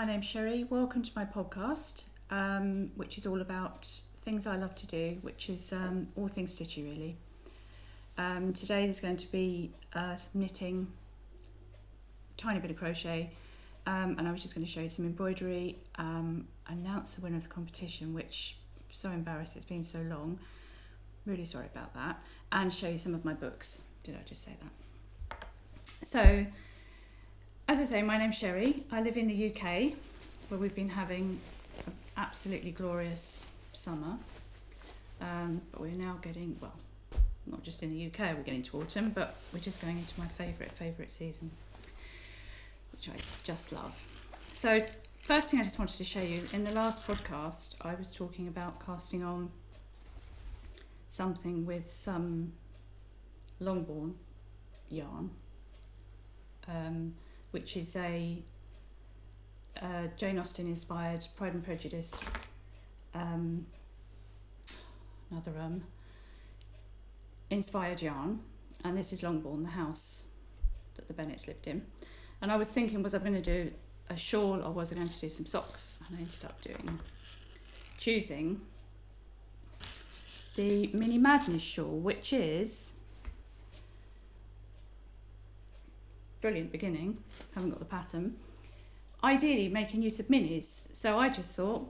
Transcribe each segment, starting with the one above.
my name's Sherry. Welcome to my podcast, which is all about things I love to do, which is all things Stitchy really. Today there's going to be some knitting, tiny bit of crochet, and I was just going to show you some embroidery, announce the winner of the competition, which I'm so embarrassed it's been so long, really sorry about that, and show you some of my books. Did I just say that? So, as I say, my name's Sherry. I live in the UK, where we've been having an absolutely glorious summer. But we're now getting, well, not just in the UK, we're getting to autumn, but we're just going into my favourite season, which I just love. So, first thing I just wanted to show you, in the last podcast, I was talking about casting on something with some Longbourn yarn, which is a Jane Austen inspired Pride and Prejudice, inspired yarn, and this is Longbourn, the house that the Bennets lived in. And I was thinking, was I going to do a shawl or was I going to do some socks? And I ended up choosing the Mini Madness shawl, which is brilliant beginning, haven't got the pattern. Ideally making use of minis, so I just thought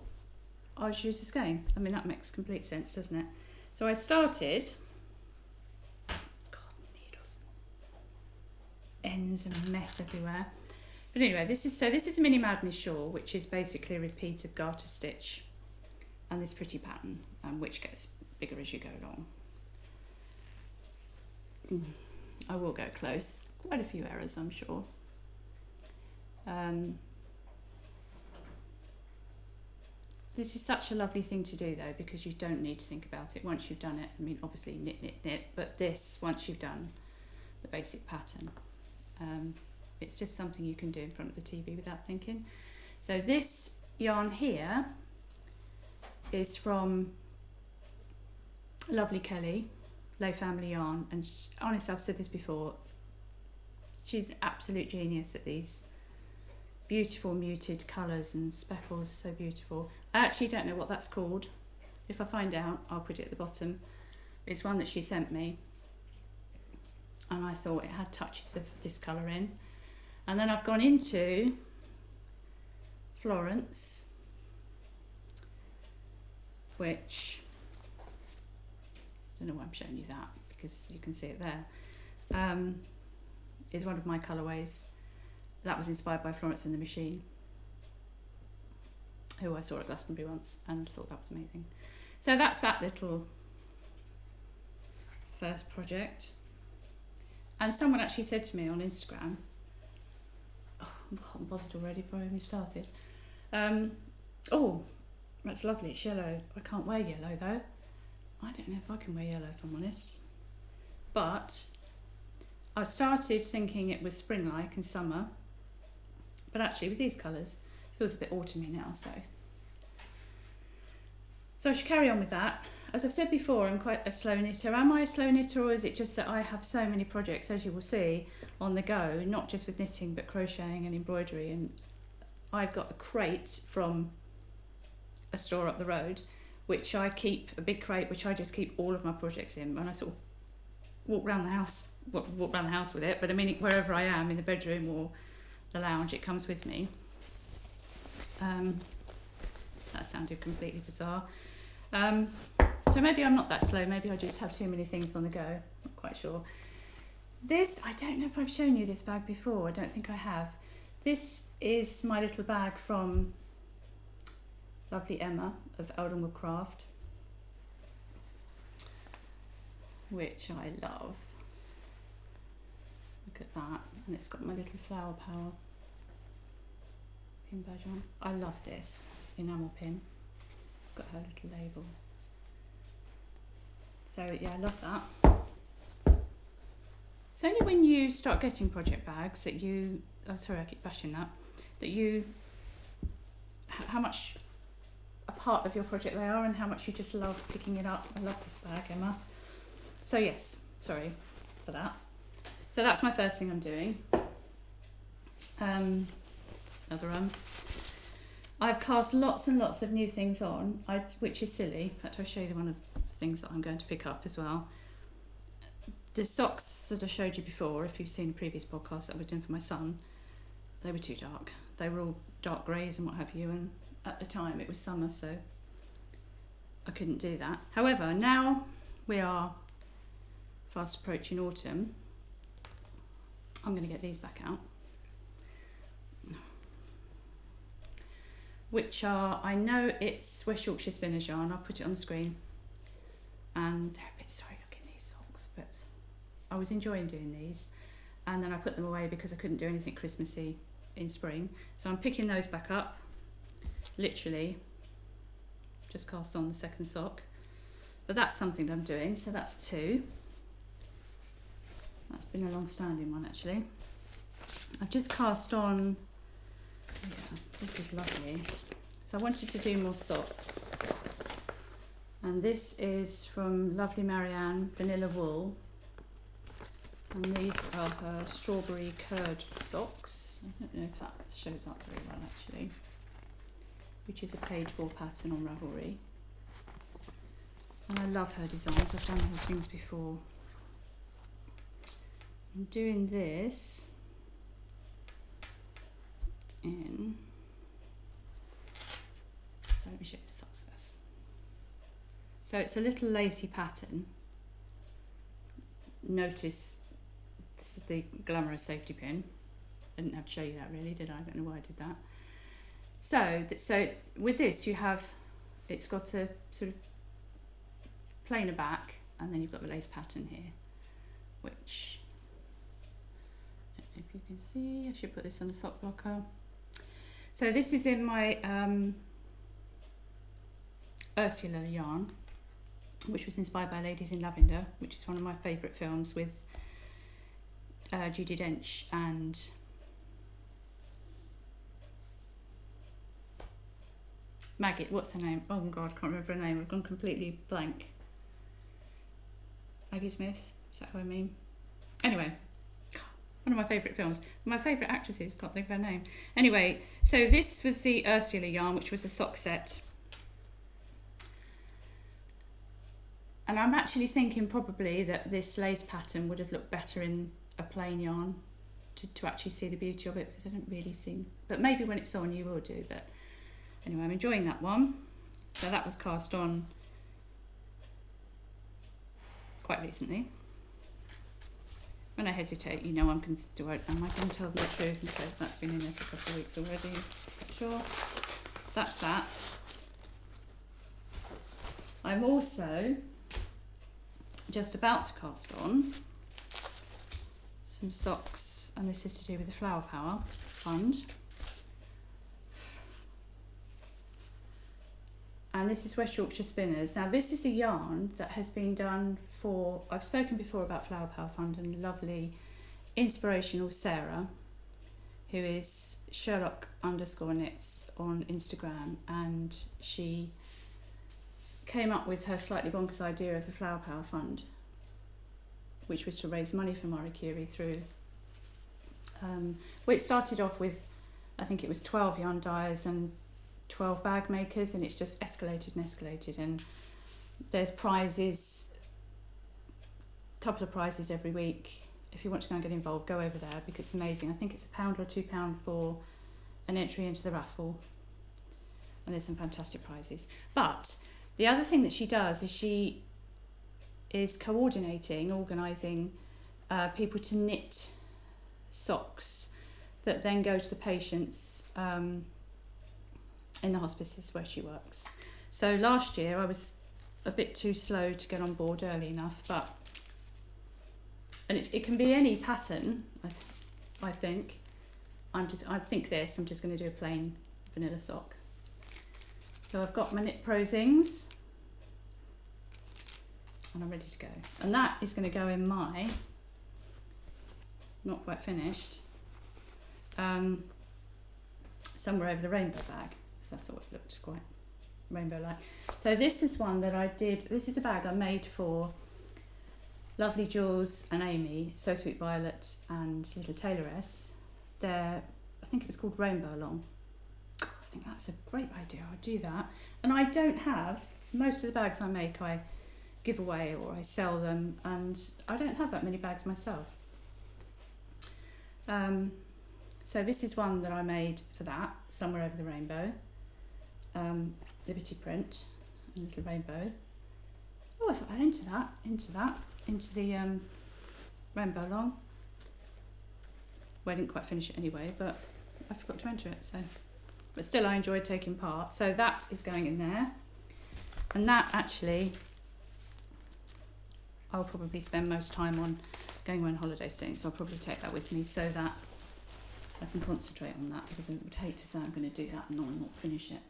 I'd use the skein. I mean, that makes complete sense, doesn't it? So I started, God, needles, ends and a mess everywhere. But anyway, this is a Mini Madness shawl, which is basically a repeat of garter stitch and this pretty pattern, which gets bigger as you go along. I will go close. Quite a few errors, I'm sure. This is such a lovely thing to do though, because you don't need to think about it once you've done it. I mean, obviously knit, but this, once you've done the basic pattern, it's just something you can do in front of the TV without thinking. So this yarn here is from lovely Kelly, Low Family Yarn, and honestly, I've said this before, she's an absolute genius at these beautiful muted colours and speckles, so beautiful. I actually don't know what that's called. If I find out, I'll put it at the bottom. It's one that she sent me, and I thought it had touches of this colour in. And then I've gone into Florence, which, I don't know why I'm showing you that, because you can see it there. Is one of my colourways. That was inspired by Florence and the Machine, who I saw at Glastonbury once and thought that was amazing. So that's that little first project. And someone actually said to me on Instagram, I'm hot and bothered already before I even started. Oh, that's lovely, it's yellow. I can't wear yellow though. I don't know if I can wear yellow, if I'm honest. But I started thinking it was spring-like and summer, but actually with these colours, it feels a bit autumny now, so I should carry on with that. As I've said before, I'm quite a slow knitter. Am I a slow knitter, or is it just that I have so many projects, as you will see, on the go, not just with knitting, but crocheting and embroidery, and I've got a crate from a store up the road, which I keep, a big crate, which I just keep all of my projects in, and I sort of walk around the house with it, but I mean, wherever I am, in the bedroom or the lounge, it comes with me. That sounded completely bizarre. So maybe I'm not that slow, maybe I just have too many things on the go, not quite sure. This, I don't know if I've shown you this bag before, I don't think I have. This is my little bag from lovely Emma of Eldenwood Craft, which I love. Look at that, and it's got my little flower power pin badge on. I love this enamel pin. It's got her little label. So yeah, I love that. It's only when you start getting project bags that you, oh sorry I keep bashing that, that you, how much a part of your project they are and how much you just love picking it up. I love this bag, Emma. So yes, sorry for that. So that's my first thing I'm doing. Another I've cast lots and lots of new things on, which is silly. In fact, I'll show you one of the things that I'm going to pick up as well. The socks that I showed you before, if you've seen the previous podcast that I was doing for my son, they were too dark. They were all dark greys and what have you, and at the time it was summer, so I couldn't do that. However, now we are fast approaching autumn, I'm going to get these back out, which are, I know it's West Yorkshire Spinners yarn, I'll put it on the screen, and they're a bit sorry looking, these socks, but I was enjoying doing these, and then I put them away because I couldn't do anything Christmassy in spring, so I'm picking those back up, literally just cast on the second sock, but that's something that I'm doing, so that's 2. That's been a long-standing one actually. I've just cast on, yeah, this is lovely, so I wanted to do more socks, and this is from lovely Marianne, Vanilla Wool, and these are her strawberry curd socks. I don't know if that shows up very well actually, which is a page 4 pattern on Ravelry, and I love her designs. I've done her things before. I'm doing this in, so let me show you the socks first. So it's a little lacy pattern. Notice this is the glamorous safety pin. I didn't have to show you that really, did I? I don't know why I did that. So it's, with this you have, it's got a sort of plainer back, and then you've got the lace pattern here, which, I don't know if you can see, I should put this on a sock blocker. So this is in my Ursula yarn, which was inspired by Ladies in Lavender, which is one of my favourite films with Judi Dench and Maggie, what's her name? Oh my god, I can't remember her name, I've gone completely blank. Maggie Smith, is that who I mean? Anyway, one of my favourite films. My favourite actresses, can't think of her name. Anyway, so this was the Ursula yarn, which was a sock set. And I'm actually thinking probably that this lace pattern would have looked better in a plain yarn to actually see the beauty of it, because I don't really see, but maybe when it's on you will do, but anyway, I'm enjoying that one. So that was cast on quite recently. When I hesitate, you know, am I going to tell them the truth and say that's been in there for a couple of weeks already? Sure. That's that. I'm also just about to cast on some socks, and this is to do with the Flower Power Fund. And this is West Yorkshire Spinners. Now this is a yarn that has been done for, I've spoken before about Flower Power Fund and lovely inspirational Sarah, who is Sherlock_knits on Instagram, and she came up with her slightly bonkers idea of the Flower Power Fund, which was to raise money for Marie Curie through, well, it started off with, I think it was 12 yarn dyers and 12 bag makers, and it's just escalated and escalated, and there's prizes, a couple of prizes every week. If you want to go and get involved, go over there because it's amazing. I think it's £1 or £2 for an entry into the raffle, and there's some fantastic prizes. But the other thing that she does is she is coordinating, organising people to knit socks that then go to the patients in the hospices where she works. So last year I was a bit too slow to get on board early enough, but, and it can be any pattern, I think. I'm just going to do a plain vanilla sock. So I've got my knit prosings, and I'm ready to go. And that is going to go in my, not quite finished, somewhere over the rainbow bag, because I thought it looked quite rainbow-like. So this is one that I did, this is a bag I made for lovely Jules and Amy, So Sweet Violet and Little Tailoress. I think it was called Rainbow Along. think that's a great idea, I'll do that. And I don't have, most of the bags I make I give away or I sell them, and I don't have that many bags myself. So this is one that I made for that, Somewhere Over the Rainbow, Liberty print, a little rainbow. Oh, I thought I'd into the rainbow long. Well, I didn't quite finish it anyway, but I forgot to enter it, so. But still I enjoyed taking part. So that is going in there. And that actually, I'll probably spend most time on going on holiday soon, so I'll probably take that with me so that I can concentrate on that, because I would hate to say I'm going to do that and not finish it.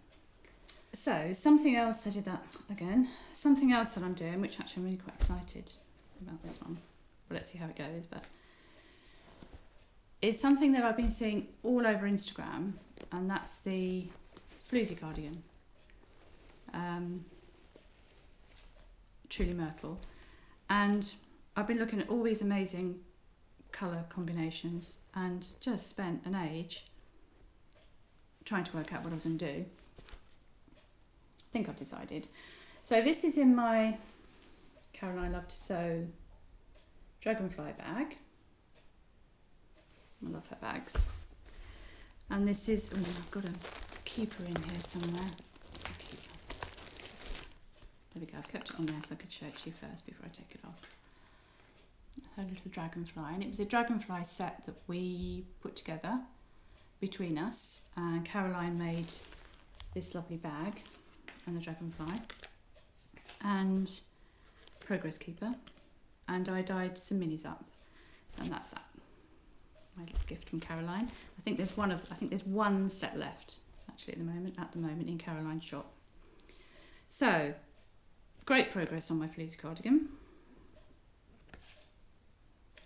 So something else, I did that again, something else that I'm doing, which actually I'm really quite excited about this one. Well, let's see how it goes, but it's something that I've been seeing all over Instagram, and that's the floozy cardigan. Truly Myrtle. And I've been looking at all these amazing colour combinations and just spent an age trying to work out what I was going to do. I think I've decided. So this is in my Caroline Love to Sew Dragonfly bag. I love her bags. And this is, oh, I've got a keeper in here somewhere. There we go, I've kept it on there so I could show it to you first before I take it off. Her little dragonfly, and it was a dragonfly set that we put together between us, and Caroline made this lovely bag and the dragonfly and progress keeper, and I dyed some minis up, and that's that. My little gift from Caroline. I think there's one set left actually at the moment in Caroline's shop. So great progress on my fleece cardigan.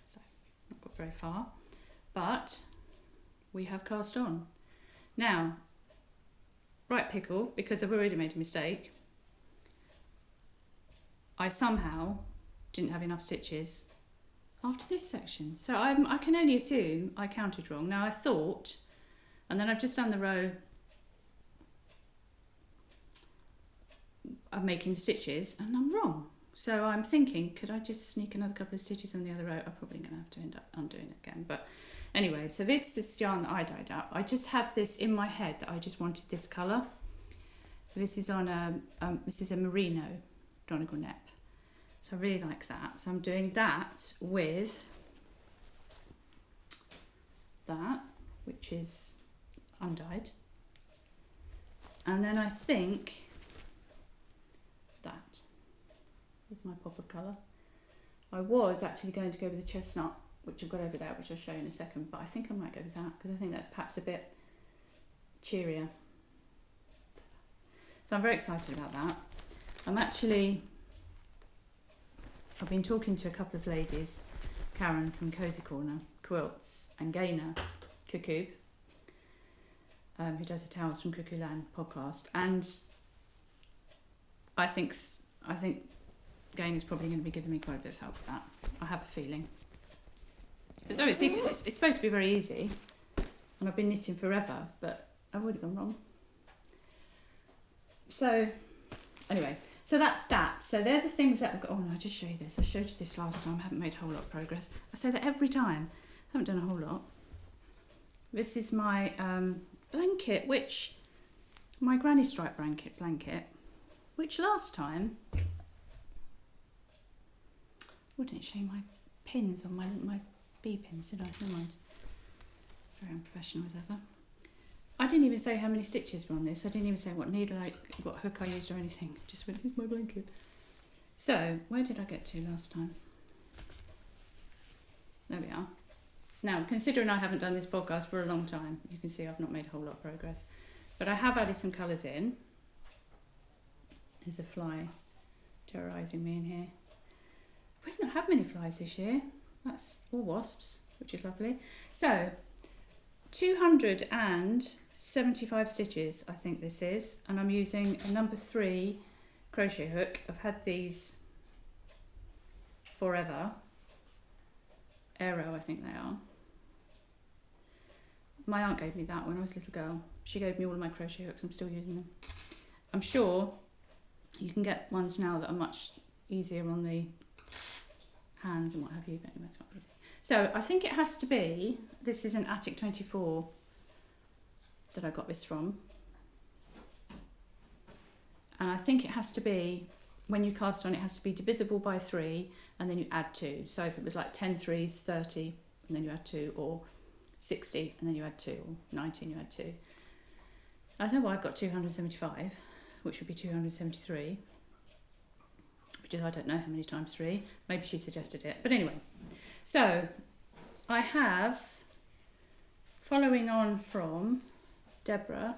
So not got very far, but we have cast on. Now, right pickle, because I've already made a mistake. I somehow didn't have enough stitches after this section. So I can only assume I counted wrong. Now I thought, and then I've just done the row of making the stitches, and I'm wrong. So I'm thinking, could I just sneak another couple of stitches on the other row? I'm probably going to have to end up undoing it again. But anyway, so this is yarn that I dyed up. I just had this in my head that I just wanted this colour. So this is on this is a merino Donegal Nep. So I really like that. So I'm doing that with that, which is undyed. And then I think that is my pop of colour. I was actually going to go with the chestnut, which I've got over there, which I'll show you in a second, but I think I might go with that because I think that's perhaps a bit cheerier. So I'm very excited about that. I've been talking to a couple of ladies, Karen from Cozy Corner Quilts and Gaynor Cuckoo, who does a Towels from Cuckoo Land podcast, and I think Gaynor's probably going to be giving me quite a bit of help with that. I have a feeling. It's supposed to be very easy, and I've been knitting forever, but I've already gone wrong. So anyway, so that's that. So they're the things that we've got. Oh no, I'll just show you this. I showed you this last time. I haven't made a whole lot of progress. I say that every time. I haven't done a whole lot. This is my blanket, my granny stripe blanket, which last time, didn't show you my pins on my bee pins, did I? Never mind. Very unprofessional as ever. I didn't even say how many stitches were on this. I didn't even say what needle, what hook I used or anything. Just went, here's my blanket. So, where did I get to last time? There we are. Now, considering I haven't done this podcast for a long time, you can see I've not made a whole lot of progress. But I have added some colours in. There's a fly terrorising me in here. We've not had many flies this year. That's all wasps, which is lovely. So, 275 stitches, I think this is, and I'm using a number 3 crochet hook. I've had these forever. Aero, I think they are. My aunt gave me that when I was a little girl. She gave me all of my crochet hooks. I'm still using them. I'm sure you can get ones now that are much easier on the hands and what have you, but anyway, it's not easy. So I think it has to be, this is an Attic 24 that I got this from. And I think it has to be, when you cast on, it has to be divisible by 3 and then you add 2. So if it was like 10 threes, 30, and then you add 2, or 60 and then you add 2, or 90 and you add 2. I don't know why I've got 275, which would be 273, which is, I don't know how many times 3. Maybe she suggested it. But anyway, so I have, following on from Deborah,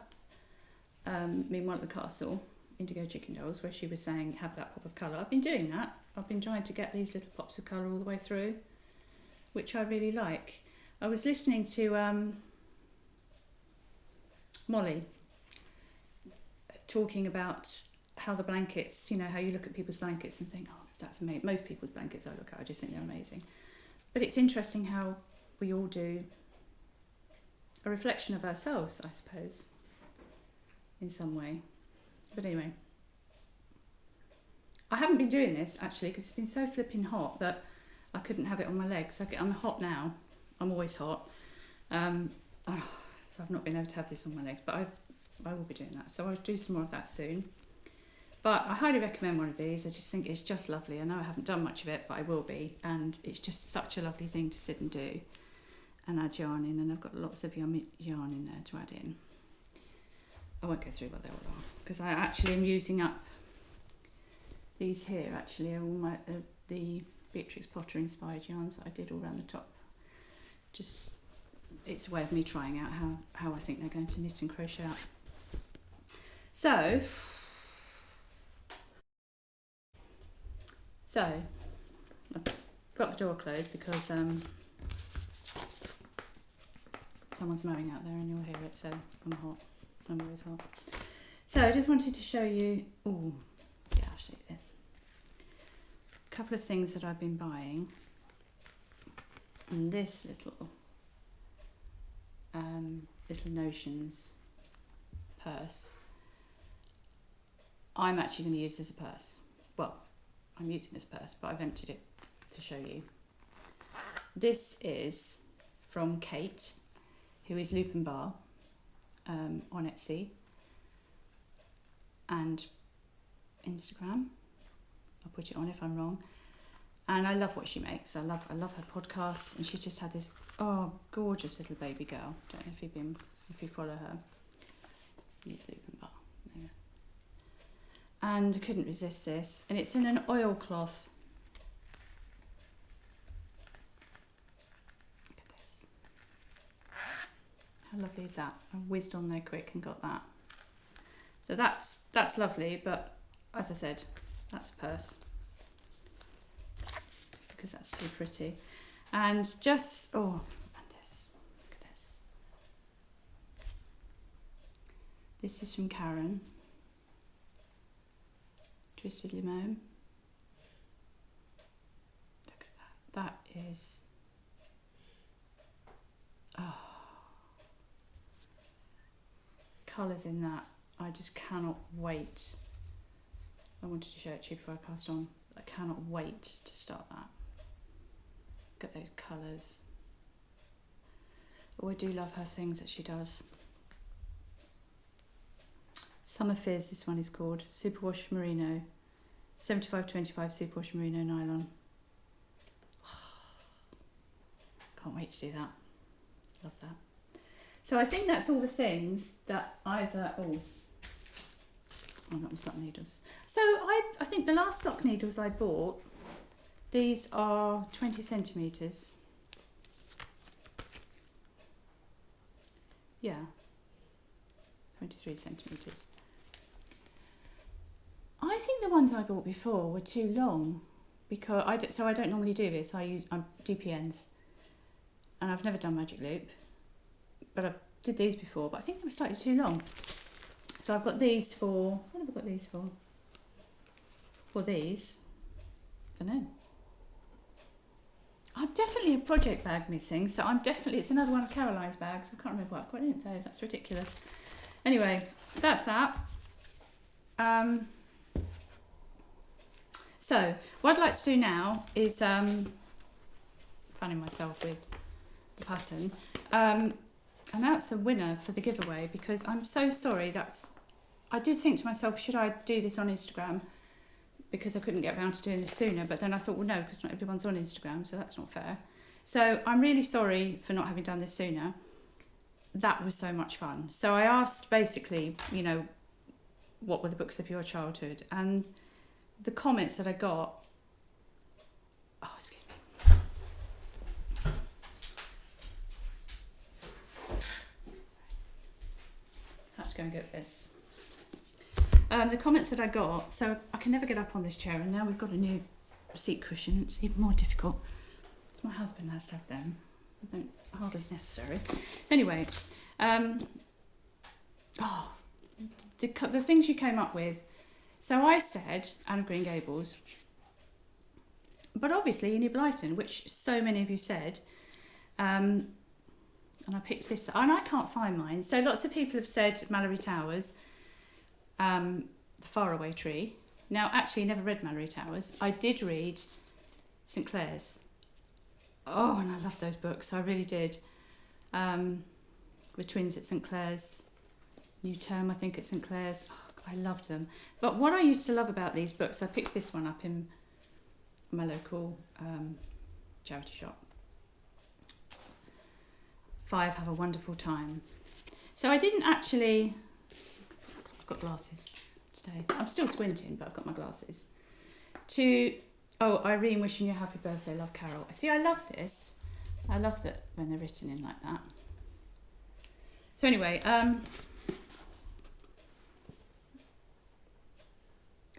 Meanwhile at the Castle, Indigo Chicken Dolls, where she was saying have that pop of colour. I've been doing that. I've been trying to get these little pops of colour all the way through, which I really like. I was listening to Molly talking about how the blankets, you know, how you look at people's blankets and think, oh, that's amazing. Most people's blankets I look at, I just think they're amazing. But it's interesting how we all do a reflection of ourselves, I suppose, in some way. But anyway, I haven't been doing this actually because it's been so flipping hot that I couldn't have it on my legs. I'm hot now. I'm always hot. So I've not been able to have this on my legs, but I will be doing that. So I'll do some more of that soon. But I highly recommend one of these. I just think it's just lovely. I know I haven't done much of it, but I will be. And it's just such a lovely thing to sit and do and add yarn in. And I've got lots of yarn in there to add in. I won't go through what they all are because I actually am using up these here. Actually, are all my the Beatrix Potter inspired yarns that I did all around the top. Just it's a way of me trying out how I think they're going to knit and crochet out. So I've got the door closed because someone's mowing out there and you'll hear it. So I'm hot. I'm always hot. So I just wanted to show you, oh yeah, I'll show you this. A couple of things that I've been buying. And this little Notions purse, I'm actually going to use as a purse. Well, I'm using this purse, but I've emptied it to show you. This is from Kate, who is Loop and Bar. On Etsy and Instagram. I'll put it on if I'm wrong. And I love what she makes. I love her podcasts, and she's just had this gorgeous little baby girl. Don't know if you follow her. It's Loop and Bar. There. And I couldn't resist this, and it's in an oilcloth. How lovely is that? I whizzed on there quick and got that. So that's lovely, but as I said, that's a purse because that's too pretty. And just and this, look at this. This is from Karen. Twisted Limone. Look at that. That is colours in that. I just cannot wait. I wanted to show it to you before I cast on. I cannot wait to start that. Look at those colours. Oh, I do love her things that she does. Summer Fizz, this one is called. Superwash Merino. 75-25 Superwash Merino nylon. Can't wait to do that. Love that. So I think that's all the things that either, I got my sock needles. So I think the last sock needles I bought, these are 20 centimetres. Yeah, 23 centimetres. I think the ones I bought before were too long because I don't normally do this. I use DPNs, and I've never done magic loop. But I did these before, but I think they were slightly too long. So I've got these for, what have I got these for? For these, I don't know. I'm definitely a project bag missing, so it's another one of Caroline's bags. I can't remember what I've got in it though, that's ridiculous. Anyway, that's that. So, what I'd like to do now is, fanning myself with the pattern, announce a winner for the giveaway, because I'm so sorry, I did think to myself, should I do this on Instagram? Because I couldn't get around to doing this sooner, but then I thought, well no, because not everyone's on Instagram, so that's not fair. So I'm really sorry for not having done this sooner. That was so much fun. So I asked basically, you know, what were the books of your childhood, and the comments that I got, oh excuse me, I had to go and get this. The comments that I got, so I can never get up on this chair, and now we've got a new seat cushion, it's even more difficult. It's my husband has to have them. They're hardly necessary. Anyway, the things you came up with. So I said Anne of Green Gables, but obviously Enid Blyton, which so many of you said, and I picked this, and I can't find mine. So lots of people have said Mallory Towers, The Faraway Tree. Now, actually, never read Mallory Towers. I did read St Clair's. Oh, and I loved those books. I really did. The Twins at St Clair's, New Term, I think, at St Clair's. Oh, I loved them. But what I used to love about these books, I picked this one up in my local charity shop. 5 Have a Wonderful Time. So I didn't actually... I've got glasses today. I'm still squinting, but I've got my glasses. Oh, Irene, wishing you a happy birthday, love, Carol. See, I love this. I love that when they're written in like that. So anyway, I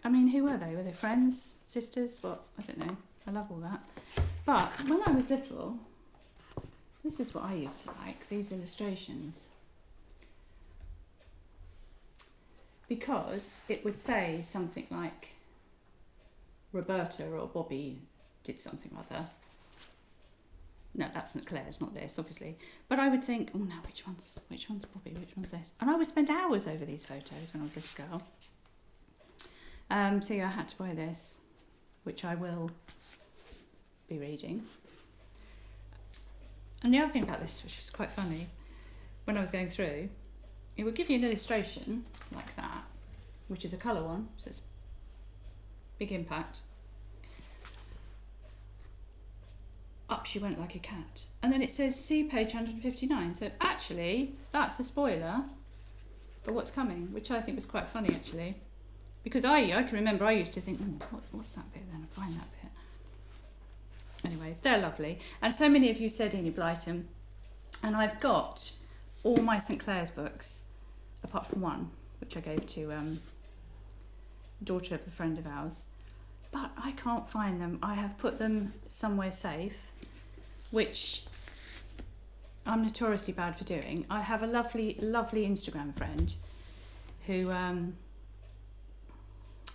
mean, who were they? Were they friends, sisters? What? I don't know. I love all that. But when I was little, this is what I used to like, these illustrations. Because it would say something like Roberta or Bobby did something or other. No, that's St Clair's, not this, obviously. But I would think, oh no, which one's Bobby, which one's this? And I would spend hours over these photos when I was a little girl. So yeah, I had to buy this, which I will be reading. And the other thing about this, which was quite funny, when I was going through, it would give you an illustration like that, which is a colour one, so it's big impact. Up she went like a cat. And then it says, see page 159. So actually, that's a spoiler for what's coming, which I think was quite funny actually. Because I can remember I used to think, what's that bit then? I'll find that bit. Anyway, they're lovely. And so many of you said Enid Blyton. And I've got all my St Clair's books, apart from one, which I gave to daughter of a friend of ours. But I can't find them. I have put them somewhere safe, which I'm notoriously bad for doing. I have a lovely, lovely Instagram friend who,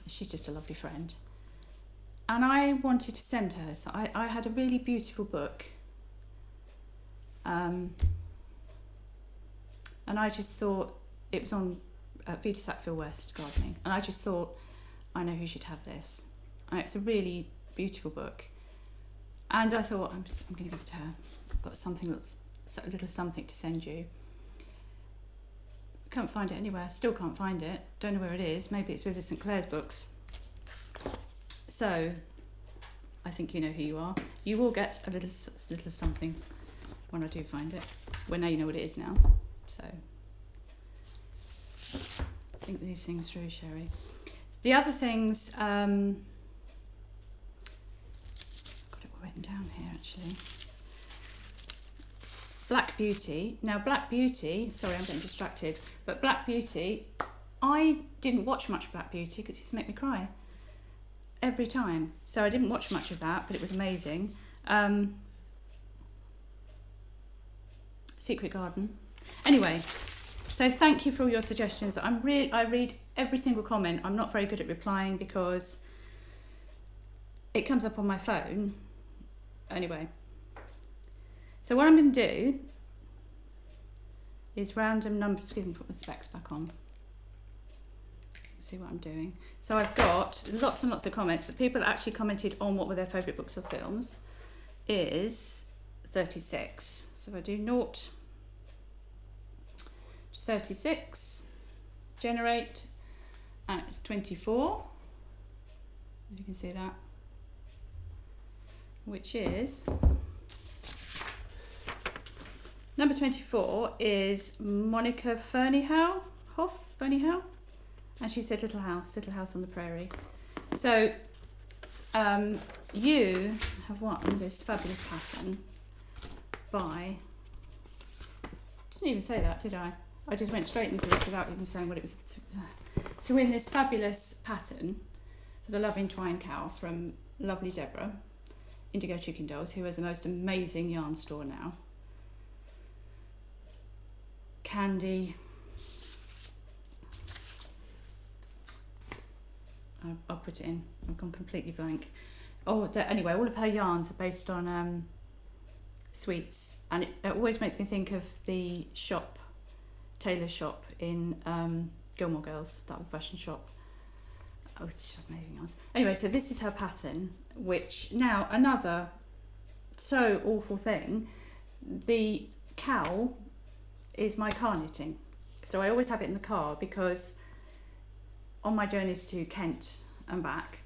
she's just a lovely friend. And I wanted to send her, so I had a really beautiful book. And I just thought, it was on Vita Sackville West Gardening, and I just thought, I know who should have this. And it's a really beautiful book. And I thought, I'm going to give it to her. I've got something that's a little something to send you. Can't find it anywhere, still can't find it. Don't know where it is. Maybe it's with the St Clair's books. So, I think you know who you are. You will get a little something when I do find it. Well, now you know what it is now. So, think these things through, Sherry. The other things, got it all written down here actually. Black Beauty. Now Black Beauty, sorry I'm getting distracted, but Black Beauty, I didn't watch much Black Beauty because it used to make me cry every time. So I didn't watch much of that, but it was amazing. Secret Garden. Anyway, so thank you for all your suggestions. I read every single comment. I'm not very good at replying because it comes up on my phone. Anyway, So what I'm going to do is random numbers. Excuse me, put my specs back on. See what I'm doing. So I've got lots and lots of comments, but people actually commented on what were their favourite books or films. Is 36. So if I do 0 to 36, generate, and it's 24. You can see that, which is number 24 is Monica Ferneyhough, and she said Little House on the Prairie. So you have won this fabulous pattern by, didn't even say that, did I? I just went straight into this without even saying what it was. To win this fabulous pattern for the Loving Twine Cow from lovely Deborah, Indigo Chicken Dolls, who has the most amazing yarn store now. Candy. I'll put it in. I've gone completely blank. Oh, anyway, all of her yarns are based on sweets, and it always makes me think of the shop, tailor shop in Gilmore Girls, that old fashion shop. Oh, she has amazing yarns. Anyway, so this is her pattern, which now another so awful thing. The cowl is my car knitting, so I always have it in the car because on my journeys to Kent and back,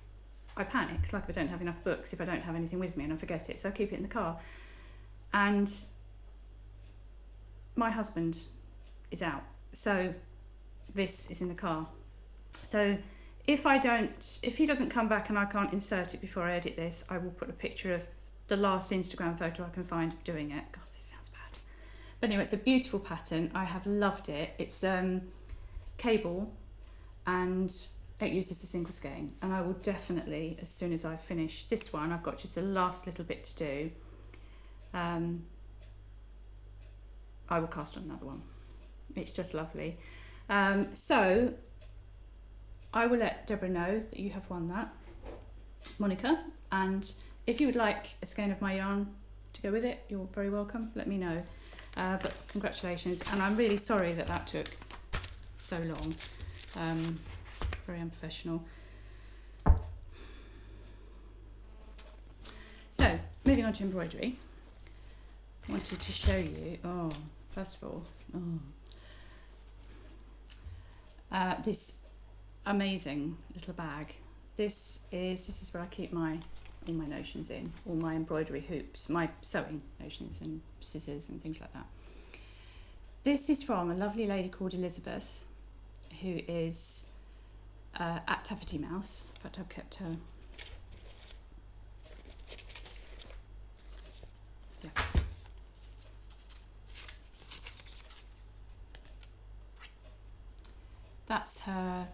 I panic. It's like if I don't have enough books, if I don't have anything with me and I forget it, so I keep it in the car. And my husband is out, so this is in the car. So if he doesn't come back and I can't insert it before I edit this, I will put a picture of the last Instagram photo I can find of doing it. God, this sounds bad. But anyway, it's a beautiful pattern. I have loved it. It's cable, and it uses a single skein, and I will definitely, as soon as I finish this one, I've got just the last little bit to do, I will cast on another one. It's just lovely. So I will let Deborah know that you have won that, Monica, and if you would like a skein of my yarn to go with it, you're very welcome. Let me know. But congratulations, and I'm really sorry that that took so long. Very unprofessional. So, moving on to embroidery, I wanted to show you, first of all, this amazing little bag. This is where I keep all my notions in, all my embroidery hoops, my sewing notions and scissors and things like that. This is from a lovely lady called Elizabeth, who is at Taffety Mouse. In fact, I've kept her. Yeah. That's her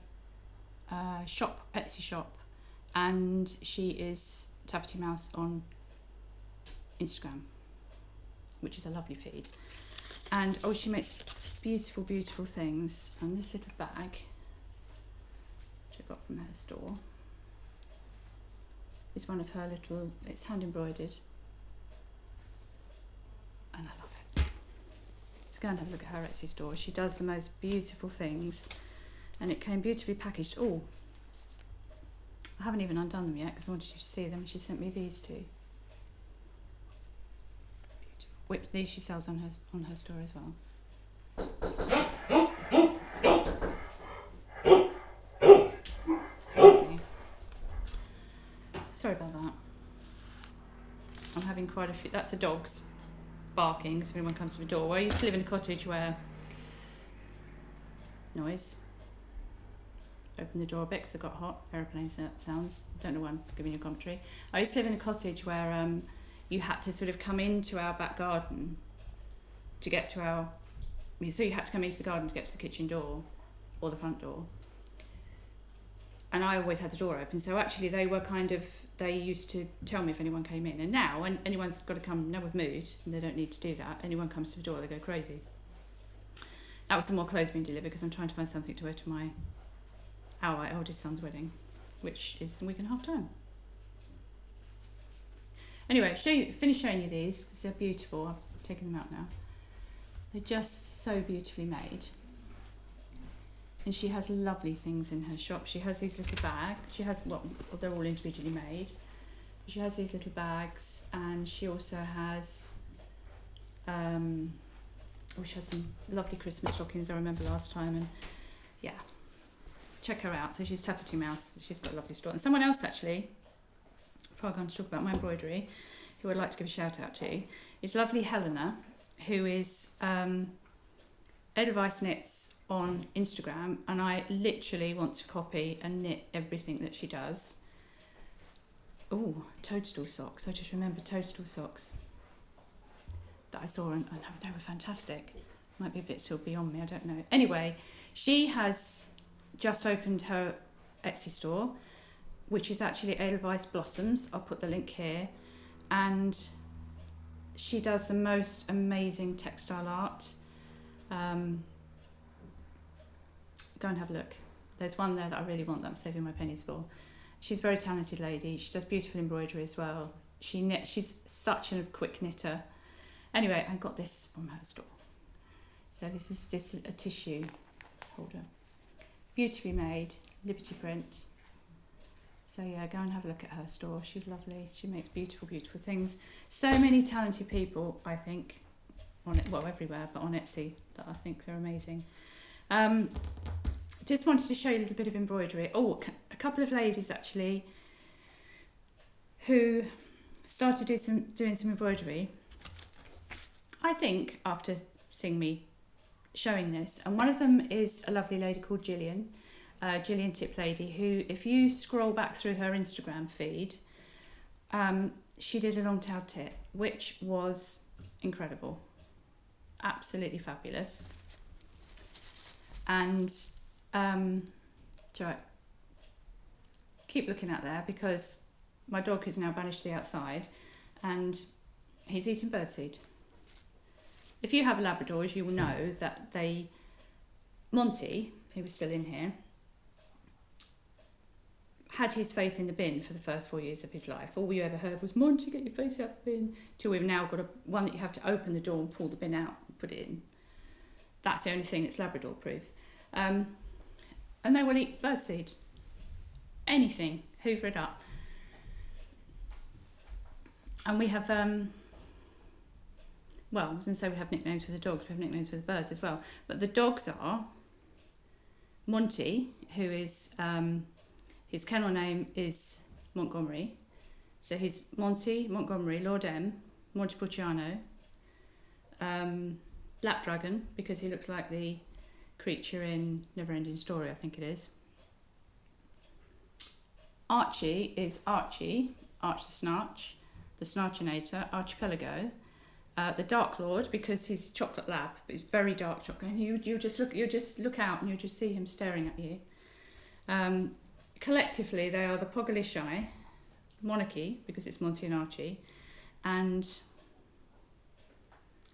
shop, Etsy shop, and she is Taffety Mouse on Instagram, which is a lovely feed. And she makes beautiful, beautiful things. And this little bag, which I got from her store, is one of her little, it's hand embroidered, and I love it. So go and have a look at her Etsy store. She does the most beautiful things, and it came beautifully packaged. Oh, I haven't even undone them yet because I wanted you to see them. She sent me these two, which these she sells on her store as well. Excuse me. Sorry about that. I'm having quite a few. That's the dogs barking, so if anyone comes to the door. Well, I used to live in a cottage where noise. Open the door a bit because it got hot. Aeroplane sounds. Don't know why I'm giving you a commentary. I used to live in a cottage where you had to sort of come into our back garden to get to our. So you had to come into the garden to get to the kitchen door or the front door. And I always had the door open. So actually they used to tell me if anyone came in. And now when anyone's got to come, now we've moved and they don't need to do that. Anyone comes to the door, they go crazy. That was some more clothes being delivered because I'm trying to find something to wear to our eldest son's wedding, which is a week and a half time. Anyway, finish showing you these because they're beautiful. taking them out now. They're just so beautifully made. And she has lovely things in her shop. She has these little bags. She has, well, they're all individually made. She has these little bags, and she also has, she had some lovely Christmas stockings I remember last time, and yeah, check her out. So she's Taffety Mouse. She's got a lovely store. And someone else actually, before I go on to talk about my embroidery, who I'd like to give a shout out to, is lovely Helena, who is Edelweiss Knits on Instagram, and I literally want to copy and knit everything that she does. Oh, toadstool socks. I just remembered toadstool socks that I saw, and they were fantastic. Might be a bit still beyond me, I don't know. Anyway, she has just opened her Etsy store, which is actually Edelweiss Blossoms. I'll put the link here. And she does the most amazing textile art. Go and have a look. There's one there that I really want that I'm saving my pennies for. She's a very talented lady. She does beautiful embroidery as well. She's such a quick knitter. Anyway, I got this from her store. So this is just a tissue holder. Beautifully made, Liberty print. So yeah, go and have a look at her store. She's lovely. She makes beautiful, beautiful things. So many talented people, I think, on it, well, everywhere, but on Etsy, that I think they're amazing. Just wanted to show you a little bit of embroidery. Oh, a couple of ladies actually who started doing some embroidery, I think, after seeing me showing this. And one of them is a lovely lady called Gillian, Gillian Tip Lady, who, if you scroll back through her Instagram feed, she did a long-tailed tip, which was incredible, absolutely fabulous. And so keep looking out there, because my dog is now banished to the outside and he's eating birdseed. If you have Labradors, you will know that Monty, who was still in here, had his face in the bin for the first 4 years of his life. All you ever heard was, Monty, get your face out the bin. Till we've now got one that you have to open the door and pull the bin out and put it in. That's the only thing that's Labrador proof. And they will eat birdseed. Anything, hoover it up. And we have, well, I was going to say we have nicknames for the dogs, we have nicknames for the birds as well. But the dogs are Monty, who is, his kennel name is Montgomery. So he's Monty, Montgomery, Lord M, Montepulciano, Black Dragon, because he looks like the creature in Neverending Story, I think it is. Archie is Archie, Arch the Snarchinator, Archipelago. The Dark Lord, because he's chocolate lab, but he's very dark chocolate. And you just look out and you just see him staring at you. Collectively, they are the Pogalishi monarchy, because it's Monty and Archie, and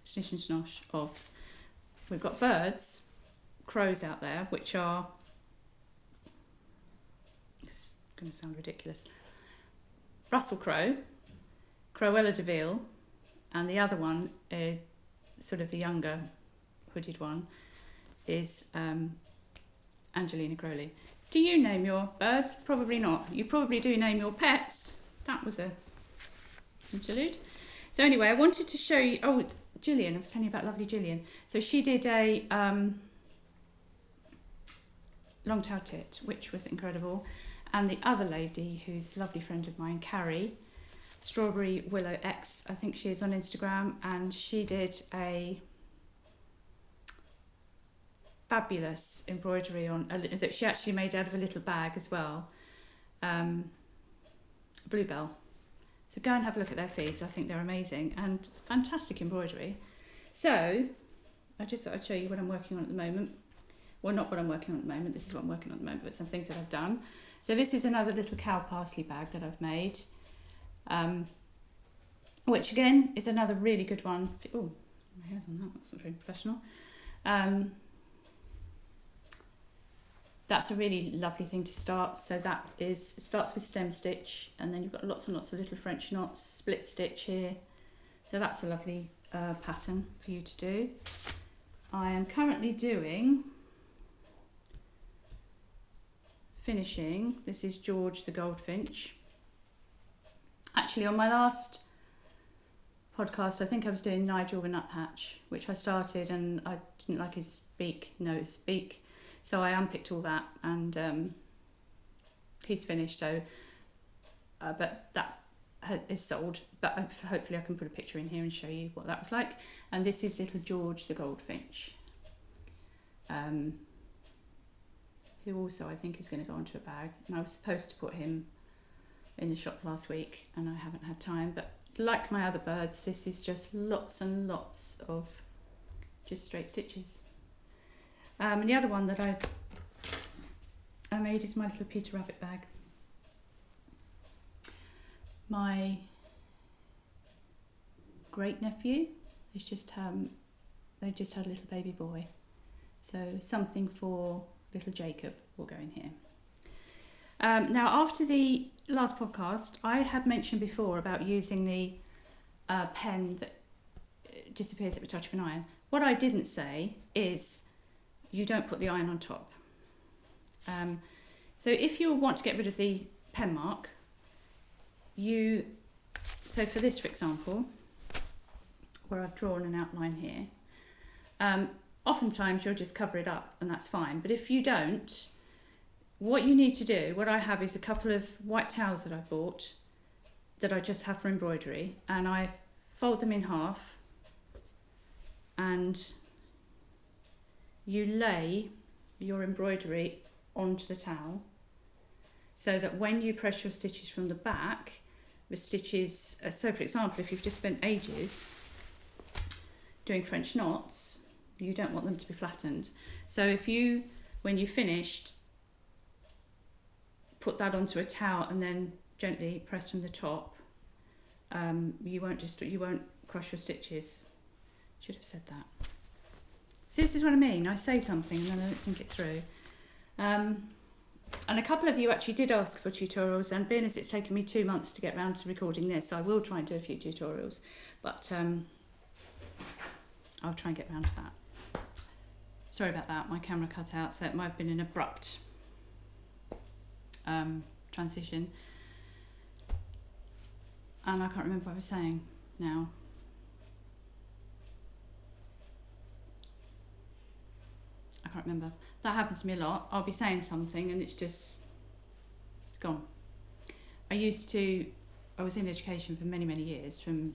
Snish and Snosh Obs. We've got birds, crows out there, which are, it's going to sound ridiculous, Russell Crowe, Cruella de Vil, and the other one, sort of the younger hooded one, is Angelina Crowley. Do you name your birds? Probably not. You probably do name your pets. That was a interlude. So anyway, I wanted to show you, oh, Gillian, I was telling you about lovely Gillian. So she did a long-tailed tit, which was incredible. And the other lady, who's a lovely friend of mine, Carrie, Strawberry Willow X, I think she is on Instagram, and she did a fabulous embroidery on that she actually made out of a little bag as well, Bluebell. So go and have a look at their feeds. I think they're amazing and fantastic embroidery. So I just thought I'd show you what I'm working on at the moment. Well, not what I'm working on at the moment, this is what I'm working on at the moment, but some things that I've done. So this is another little cow parsley bag that I've made, which again is another really good one. Oh, my hair's on that, that's not very professional. That's a really lovely thing to start. So that is, it starts with stem stitch, and then you've got lots and lots of little French knots, split stitch here. So that's a lovely pattern for you to do. I am currently finishing, this is George the Goldfinch. Actually, on my last podcast, I think I was doing Nigel the Nuthatch, which I started and I didn't like his beak, so I unpicked all that and he's finished. So, but that is sold. But hopefully, I can put a picture in here and show you what that was like. And this is little George the Goldfinch, who also I think is going to go onto a bag. And I was supposed to put him in the shop last week, and I haven't had time. But like my other birds, this is just lots and lots of just straight stitches. And the other one that I made is my little Peter Rabbit bag. My great nephew is just they've just had a little baby boy, so something for little Jacob will go in here. Now, after the last podcast, I had mentioned before about using the pen that disappears at the touch of an iron. What I didn't say is you don't put the iron on top. So if you want to get rid of the pen mark, so for this, for example, where I've drawn an outline here, oftentimes you'll just cover it up and that's fine. But if you don't, what you need to do, what I have is a couple of white towels that I bought that I just have for embroidery, and I fold them in half and you lay your embroidery onto the towel so that when you press your stitches from the back, the stitches, so for example, if you've just spent ages doing French knots, you don't want them to be flattened. So if you, when you finished, put that onto a towel and then gently press from the top, you won't crush your stitches. Should have said that. So this is what I mean. I say something and then I don't think it through. And a couple of you actually did ask for tutorials, and being as it's taken me 2 months to get around to recording this, I will try and do a few tutorials, but I'll try and get around to that. Sorry about that, my camera cut out, so it might have been an abrupt transition. And I can't remember what I was saying now. I can't remember. That happens to me a lot. I'll be saying something and it's just gone. I was in education for many, many years, from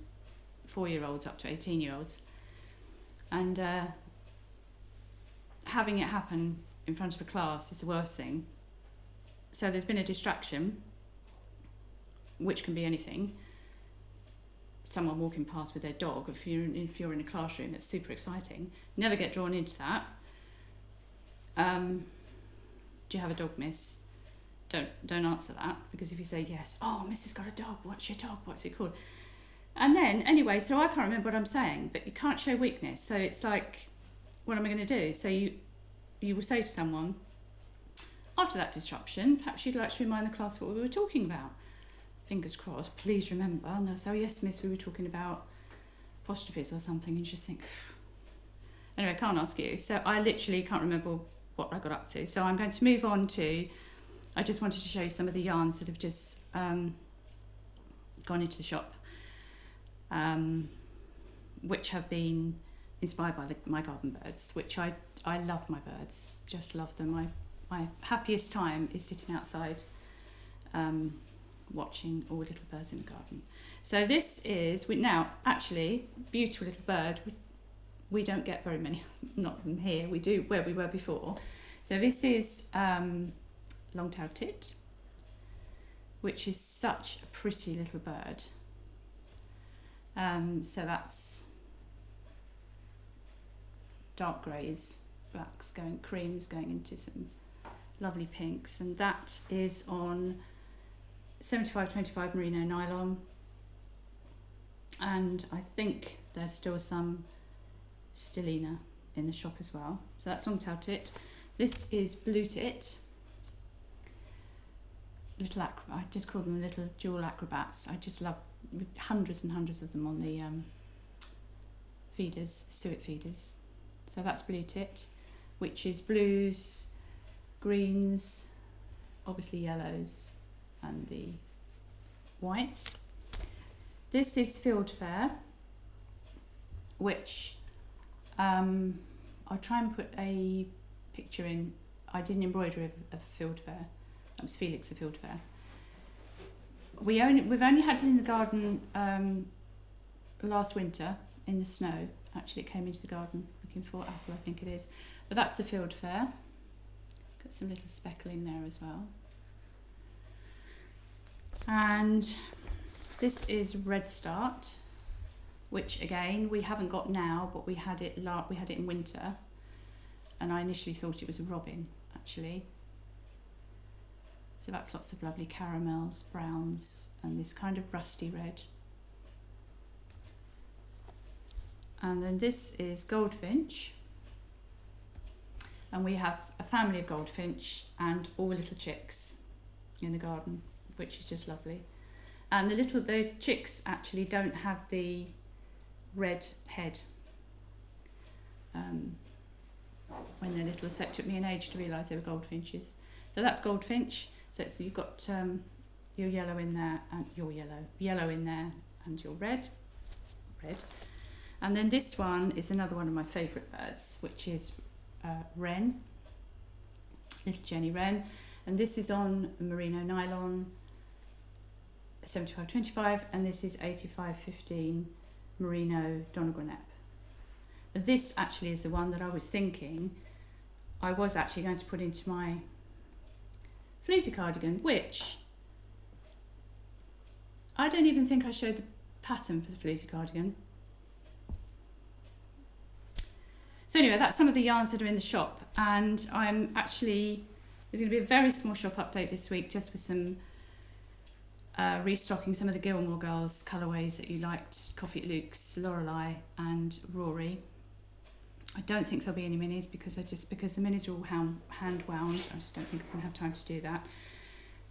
4-year-olds up to 18-year-olds. And having it happen in front of a class is the worst thing. So there's been a distraction, which can be anything. Someone walking past with their dog, if you're in a classroom, it's super exciting. Never get drawn into that. Do you have a dog, miss? Don't answer that, because if you say yes, oh, miss has got a dog, what's your dog, what's it called? And then, anyway, so I can't remember what I'm saying, but you can't show weakness, so it's like, what am I going to do? So you will say to someone, after that disruption, perhaps you'd like to remind the class what we were talking about. Fingers crossed, please remember. And they'll say, oh, yes, miss, we were talking about apostrophes or something. And you just think, anyway, I can't ask you. So I literally can't remember what I got up to. So I'm going to move on to, I just wanted to show you some of the yarns that have just gone into the shop, which have been inspired by my garden birds, which I love my birds, just love them. My happiest time is sitting outside watching all the little birds in the garden. So this is, now actually, beautiful little bird. We don't get very many, not from here, we do where we were before. So this is long-tailed tit, which is such a pretty little bird. So that's dark greys, blacks going, creams going into some lovely pinks, and that is on 75/25 merino nylon, and I think there's still some stellina in the shop as well. So that's long-tailed tit. This is blue tit, I just call them little jewel acrobats. I just love, hundreds and hundreds of them on the feeders, suet feeders. So that's blue tit, which is blues, greens, obviously yellows, and the whites. This is Fieldfare, which I'll try and put a picture in. I did an embroidery of Fieldfare. That was Felix of Fieldfare. We've only had it in the garden last winter in the snow. Actually, it came into the garden looking for apple, I think it is. But that's the Fieldfare. Got some little speckle in there as well. And this is Red Start, which again we haven't got now, but we had it in winter, and I initially thought it was a robin actually. So that's lots of lovely caramels, browns, and this kind of rusty red. And then this is Goldfinch, and we have a family of goldfinch and all little chicks in the garden, which is just lovely. And the chicks actually don't have the red head when they're little, so it took me an age to realise they were goldfinches. So that's goldfinch. So you've got your yellow in there, and your yellow in there, and your red. And then this one is another one of my favourite birds, which is wren, little Jenny wren, and this is on merino nylon 75-25, and this is 85-15 merino Donegal. This actually is the one that I was thinking I was actually going to put into my fleecy cardigan, which I don't even think I showed the pattern for the fleecy cardigan. So anyway, that's some of the yarns that are in the shop, and there's going to be a very small shop update this week just for some restocking some of the Gilmore Girls colourways that you liked, Coffee at Luke's, Lorelei and Rory. I don't think there'll be any minis because the minis are all hand wound. I just don't think I'm going to have time to do that.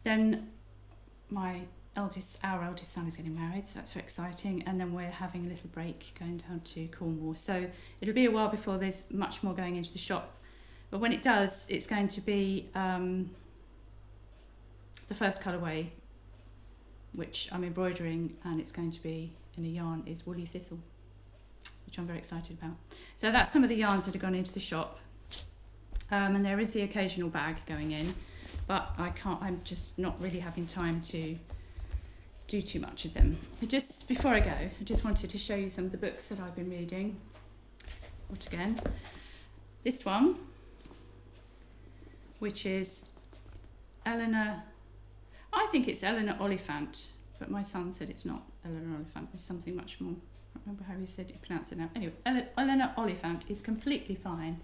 Then our eldest son is getting married, so that's very exciting. And then we're having a little break going down to Cornwall. So it'll be a while before there's much more going into the shop. But when it does, it's going to be the first colourway, which I'm embroidering, and it's going to be in a yarn is Woolly Thistle, which I'm very excited about. So that's some of the yarns that have gone into the shop. And there is the occasional bag going in, but I'm just not really having time to do too much of them. Before I go, I just wanted to show you some of the books that I've been reading. What again? This one, which is I think it's Eleanor Oliphant, but my son said it's not Eleanor Oliphant, it's something much more. I can't remember how you pronounce it now. Anyway, Eleanor Oliphant is completely fine.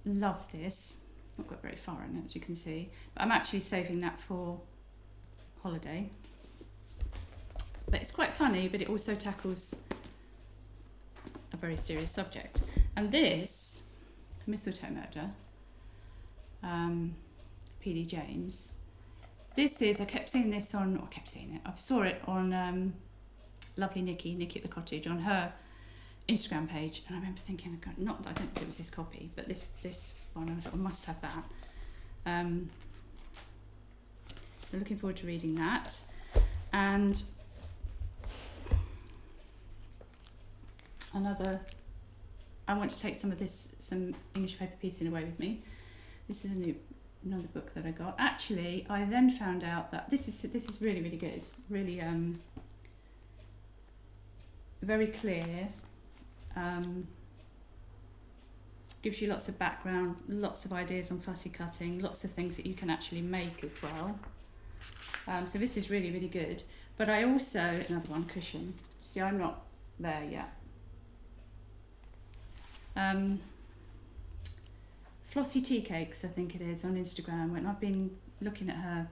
Love this. Not got very far in it, as you can see. But I'm actually saving that for holiday. But it's quite funny, but it also tackles a very serious subject. And this, Mistletoe Murder, P.D. James. This is, I saw it on lovely Nikki at the cottage, on her Instagram page, and I remember thinking, not that I don't think it was this copy, but this one, I thought I must have that. So looking forward to reading that. And I want to take some English paper piecing away with me. This is another book that I got. Actually, I then found out that this is really, really good. Really very clear. Gives you lots of background, lots of ideas on fussy cutting, lots of things that you can actually make as well. So this is really, really good. But I also, another one, cushion. See, I'm not there yet. Flossie Tea Cakes, I think it is, on Instagram, and I've been looking at her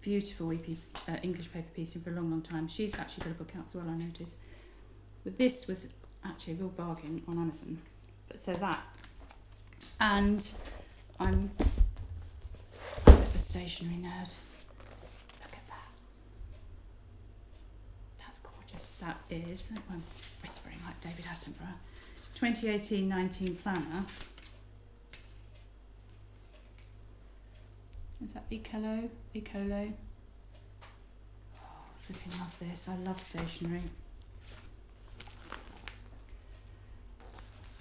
beautiful English paper piecing for a long, long time. She's actually got a book out as well, I noticed. But this was actually a real bargain on Amazon. But so that, and I'm a bit of a stationery nerd. Look at that. That's gorgeous. that is, I'm whispering like David Attenborough, 2018-19 planner. Is that Ecolo? Ecolo? Oh, I flipping love this. I love stationery.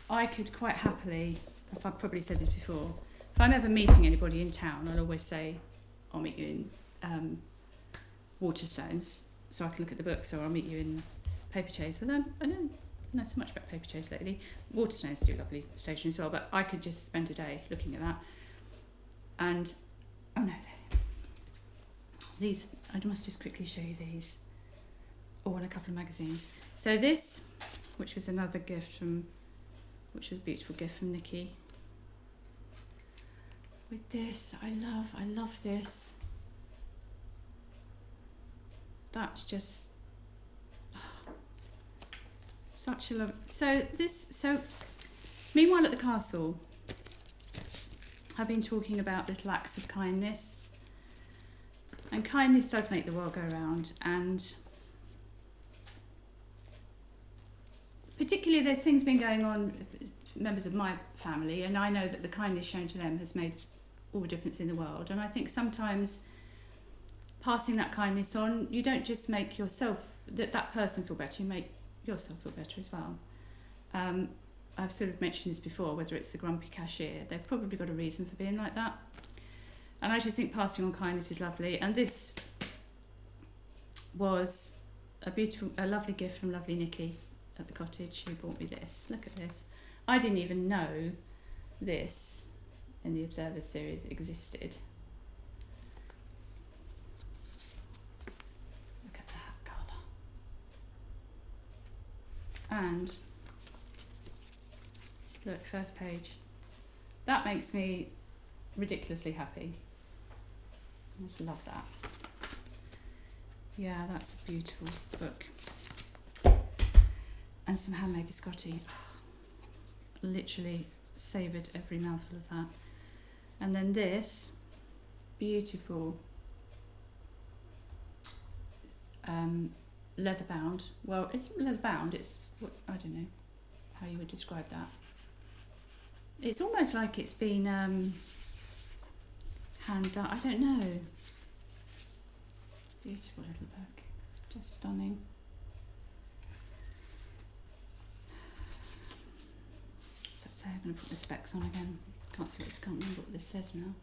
I could quite happily, if I've probably said this before, if I'm ever meeting anybody in town, I'll always say, I'll meet you in Waterstones, so I can look at the books, or I'll meet you in Paper Chase. But then I don't know so much about Paper Chase lately. Waterstones do lovely stationery as well, but I could just spend a day looking at that. And, oh no, these, I must just quickly show you these. Oh, and a couple of magazines. So this, which was another gift from, which was a beautiful gift from Nikki. With this, I love this. That's just such a love. So meanwhile at the castle, I've been talking about little acts of kindness, and kindness does make the world go round. And particularly, there's things been going on with members of my family, and I know that the kindness shown to them has made all the difference in the world. And I think sometimes passing that kindness on, you don't just make yourself, that person feel better, you make yourself feel better as well. I've sort of mentioned this before, whether it's the grumpy cashier, they've probably got a reason for being like that. And I just think passing on kindness is lovely. And this was a lovely gift from lovely Nikki at the cottage, who bought me this. Look at this. I didn't even know this in the Observer series existed. Look at that colour. And look, first page. That makes me ridiculously happy. I just love that. Yeah, that's a beautiful book. And some handmade biscotti. Oh, literally savoured every mouthful of that. And then this beautiful leather bound. Well, it's leather bound. It's what, I don't know how you would describe that. It's almost like it's been hand done. I don't know. Beautiful little book, just stunning. So I'm going to put the specs on again. Can't remember what this says now.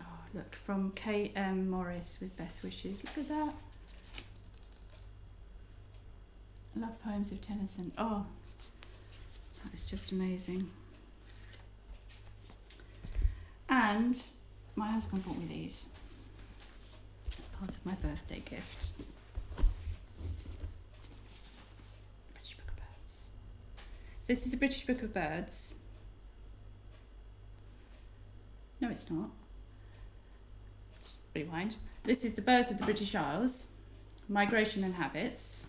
Oh, look, from K.M. Morris with best wishes. Look at that. I love poems of Tennyson. Oh, that is just amazing. And my husband bought me these as part of my birthday gift. British Book of Birds. So this is a British Book of Birds. No, it's not. Let's rewind. This is the Birds of the British Isles, Migration and Habits.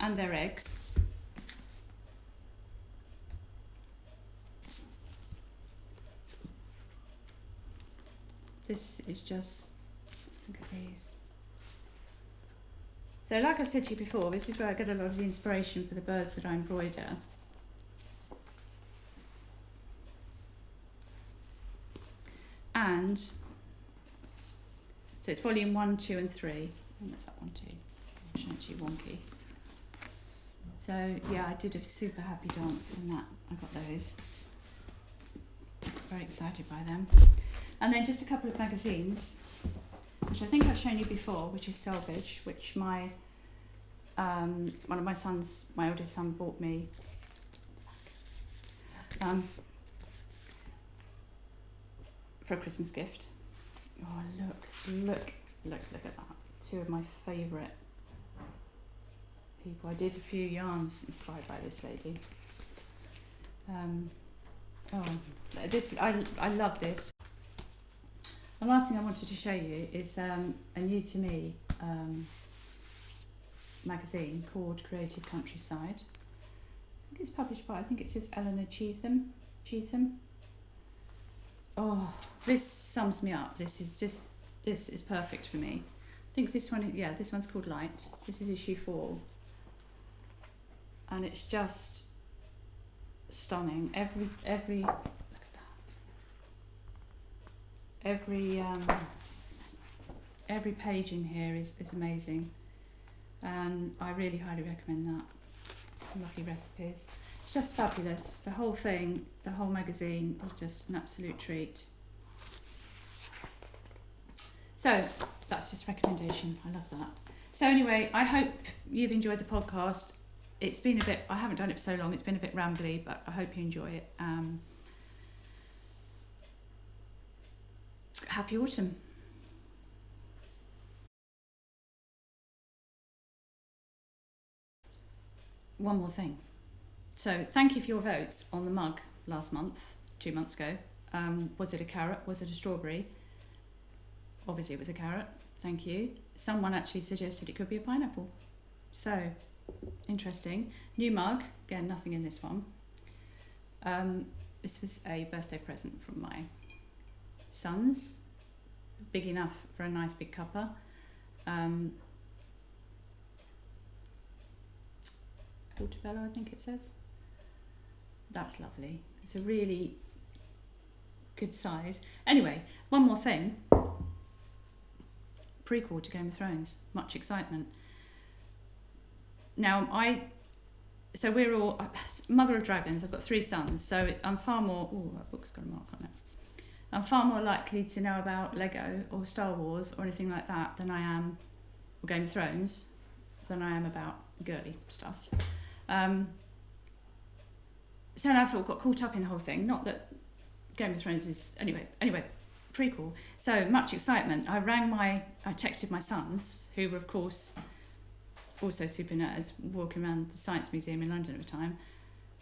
And their eggs. This is just, look at these. So like I've said to you before, this is where I get a lot of the inspiration for the birds that I embroider. And so it's volume 1, 2 and 3. And that's that 1, 2. I'm showing it to you wonky. So yeah, I did a super happy dance from that. I got those. Very excited by them. And then just a couple of magazines, which I think I've shown you before, which is Selvage, which my one of my sons, my oldest son, bought me. For a Christmas gift. Oh, look at that. Two of my favourite people. I did a few yarns inspired by this lady. I love this. The last thing I wanted to show you is a new to me magazine called Creative Countryside. I think it's published by, I think it says Eleanor Cheetham. Oh, this sums me up. This is perfect for me. I think this one, yeah, this one's called Light. This is issue 4. And it's just stunning. Every look at that. Every page in here is amazing. And I really highly recommend that. Lucky Recipes. It's just fabulous. The whole thing, the whole magazine is just an absolute treat. So that's just recommendation. I love that. So anyway, I hope you've enjoyed the podcast. It's been a bit, I haven't done it for so long, it's been a bit rambly, but I hope you enjoy it. Happy autumn. One more thing. So thank you for your votes on the mug last month, 2 months ago. Was it a carrot? Was it a strawberry? Obviously it was a carrot. Thank you. Someone actually suggested it could be a pineapple. So, interesting. New mug. Again, nothing in this one. This was a birthday present from my sons. Big enough for a nice big cuppa. Portobello, I think it says. That's lovely. It's a really good size. Anyway, one more thing. Prequel to Game of Thrones. Much excitement. Now, so we're all Mother of Dragons. I've got 3 sons, so I'm far more. Oh, that book's got a mark on it. I'm far more likely to know about Lego or Star Wars or anything like that than I am, or Game of Thrones, than I am about girly stuff. So now I sort of got caught up in the whole thing. Not that Game of Thrones is anyway. Prequel. So much excitement. I texted my sons, who were of course also super nerds, walking around the Science Museum in London at the time.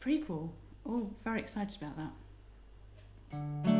Prequel. Oh, very excited about that.